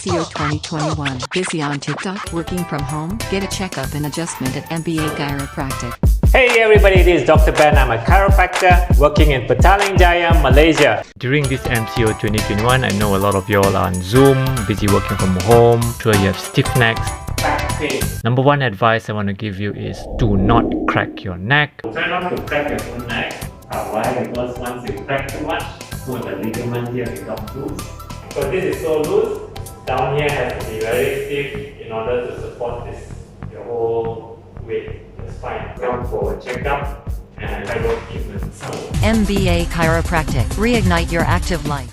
MCO 2021. Busy on TikTok, working from home? Get a checkup and adjustment at MBA Chiropractic. Hey everybody, this is Dr. Ben. I'm a chiropractor working in Petaling Jaya, Malaysia. During this MCO 2021, I know a lot of y'all are on Zoom, busy working from home. Sure, you have stiff necks. Back pain. Number one advice I want to give you is do not crack your neck. Try not to crack your own neck. Why? Because once you crack too much, so the ligament here becomes loose. So this is so loose, down here has to be very stiff in order to support this, your whole weight, the spine. Come for a checkup and chiro treatment. MBA Chiropractic. Reignite your active life.